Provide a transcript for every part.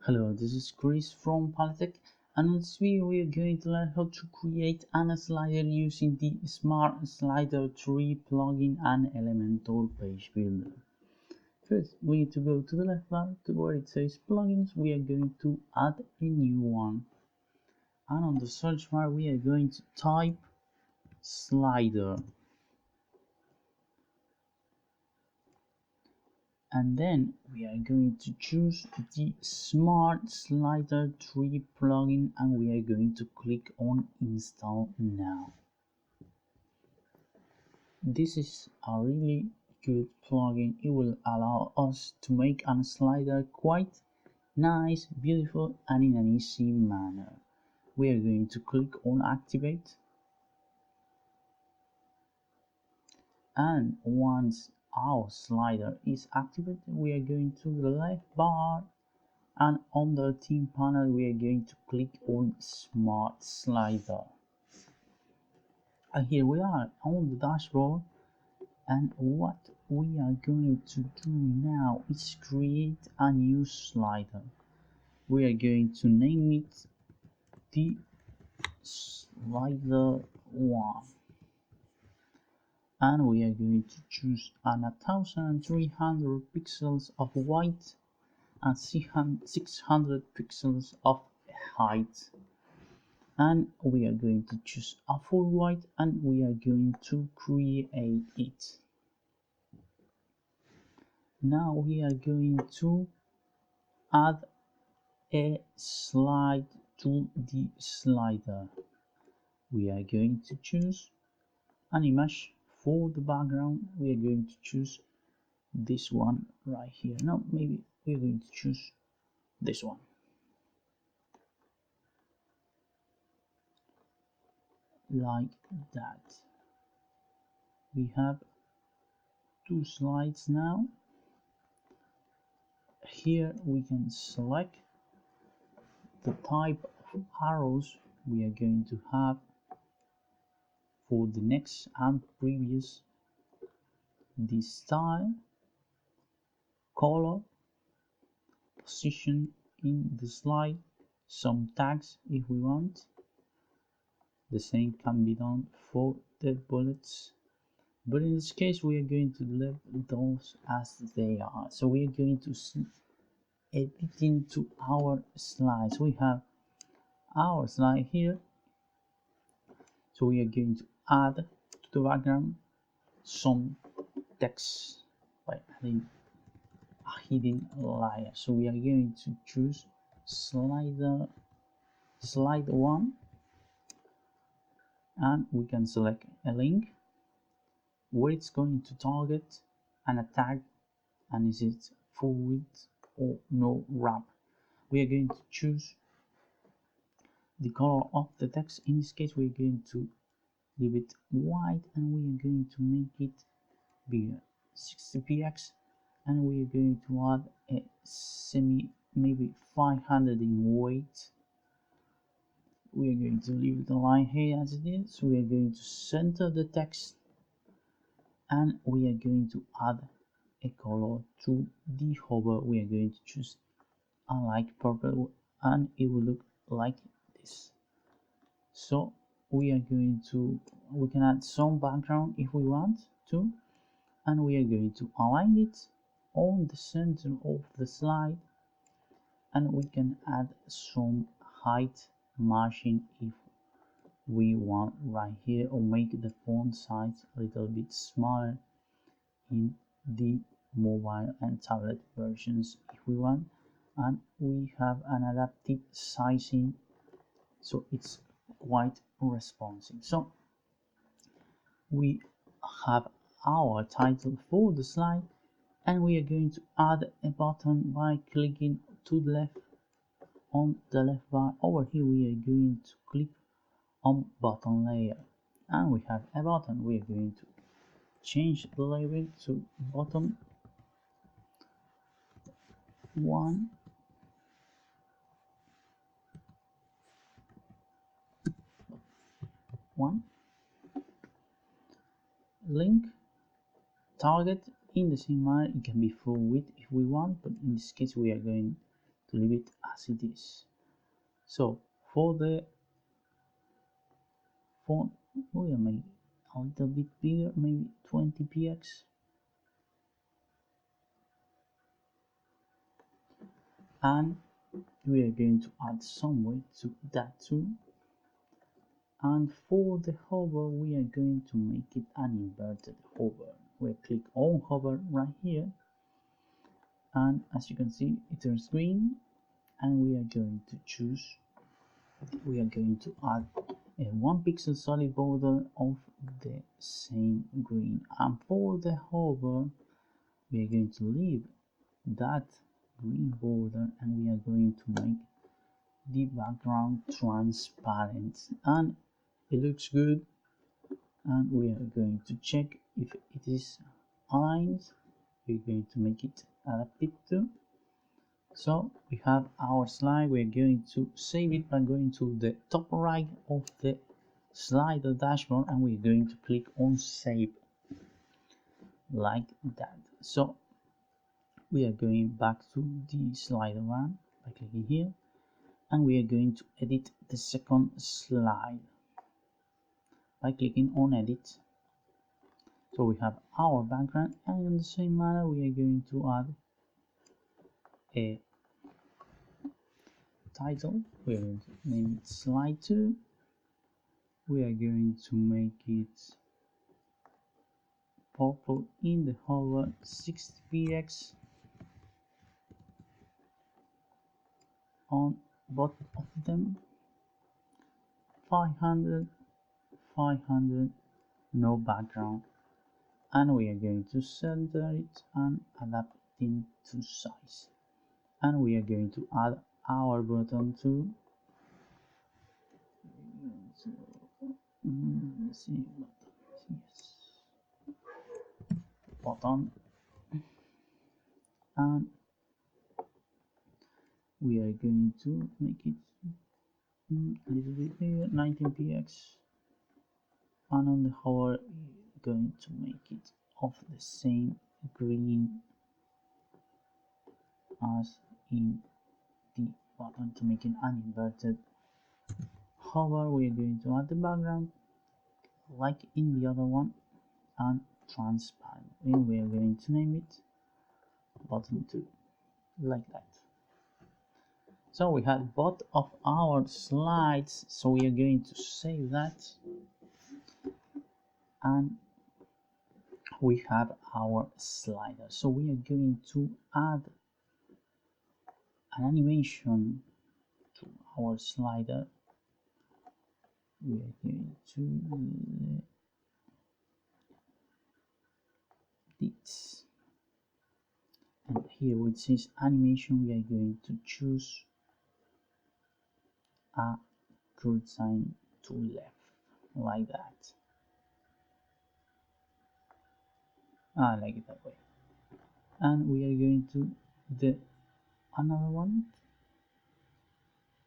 Hello, this is Chris from Palatech, and in this video we are going to learn how to create an slider using the Smart Slider 3 plugin and Elementor page builder. First, we need to go to the left bar to where it says plugins. We are going to add a new one, and on the search bar we are going to type slider. And then we are going to choose the Smart Slider 3 plugin and we are going to click on Install Now. This is a really good plugin. It will allow us to make a slider quite nice, beautiful, and in an easy manner. We are going to click on Activate, and once our slider is activated, we are going to the left bar, and on the theme panel we are going to click on Smart Slider. And here we are on the dashboard, and what we are going to do now is create a new slider. We are going to name it the slider 1, and we are going to choose an 1300 pixels of white and 600 pixels of height, and we are going to choose a full white and we are going to create it. Now we are going to add a slide to the slider. We are going to choose an image for the background. We are going to choose this one right here. No, maybe we're going to choose this one. Like that. We have two slides now. Here we can select the type of arrows we are going to have for the next and previous, the style, color, position in the slide, some tags if we want. The same can be done for the bullets, but in this case we are going to leave those as they are. So we are going to edit into our slides. We have our slide here, so we are going to add to the background some text by adding a hidden layer. So we are going to choose slide 1, and we can select a link where it's going to target, and a tag, and is it full width or no wrap. We are going to choose the color of the text. In this case we are going to leave it white, and we are going to make it bigger, 60px, and we are going to add a maybe 500 in weight. We are going to leave the line here as it is. We are going to center the text, and we are going to add a color to the hover. We are going to choose a light purple, and it will look like this. So we can add some background if we want to, and we are going to align it on the center of the slide, and we can add some height margin if we want right here, or make the font size a little bit smaller in the mobile and tablet versions if we want. And we have an adaptive sizing, so it's quite responsive. So we have our title for the slide, and we are going to add a button by clicking to the left on the left bar. Over here we are going to click on button layer, and we have a button. We are going to change the label to button 1, link, target in the same manner. It can be full width if we want, but in this case we are going to leave it as it is. So for the font, we are making a little bit bigger, maybe 20 px, and we are going to add some weight to that too. And for the hover, we are going to make it an inverted hover. We click on hover right here, and as you can see, it turns green, and we are going to choose, we are going to add a 1 pixel solid border of the same green. And for the hover, we are going to leave that green border, and we are going to make the background transparent, and it looks good. And we are going to check if it is aligned. We're going to make it adaptive too. So we have our slide. We're going to save it by going to the top right of the slider dashboard, and we're going to click on save like that. So we are going back to the slider one by clicking here, and we are going to edit the second slide by clicking on edit. So we have our background, and in the same manner we are going to add a title. We are going to name it slide 2. We are going to make it purple in the hover, 60 px on both of them, 500, 500, no background, and we are going to center it and adapt it to size. And we are going to add our button to, let's see, yes, button, and we are going to make it a little bit bigger, 19 px, and on the hover we're going to make it of the same green as in the button to make it an inverted hover. We are going to add the background like in the other one and transparent, and we are going to name it button 2 like that. So we have both of our slides, so we are going to save that, and we have our slider. So we are going to add an animation to our slider. We are going to this, and here where it says animation, we are going to choose a curve sign to left like that. I like it that way. And we are going to the another one,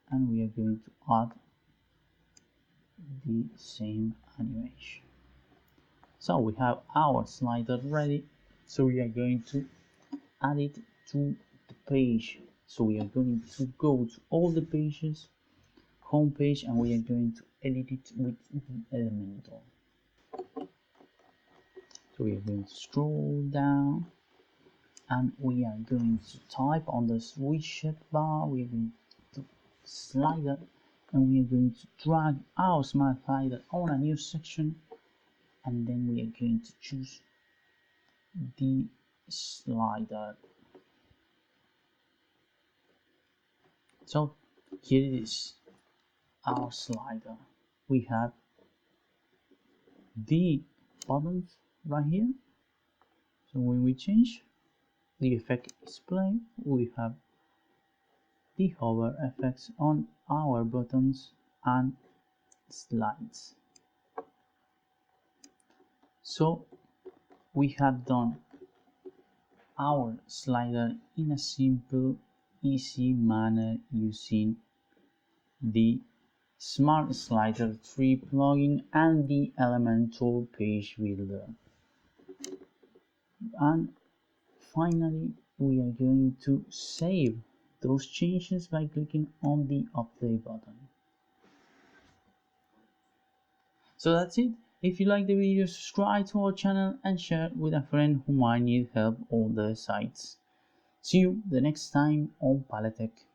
and we are going to add the same animation. So we have our slider ready, so we are going to add it to the page. So we are going to go to all the pages, home page, and we are going to edit it with the elementor. So we are going to scroll down, and we are going to type on the widget bar. We are going to slider, and we are going to drag our smart slider on a new section, and then we are going to choose the slider. So here it is, our slider. We have the buttons right here. So when we change the effect display, we have the hover effects on our buttons and slides. So we have done our slider in a simple, easy manner using the Smart Slider 3 plugin and the Elementor page builder. And finally, we are going to save those changes by clicking on the update button. So that's it. If you like the video, subscribe to our channel and share it with a friend who might need help on their sites. See you the next time on Paletech.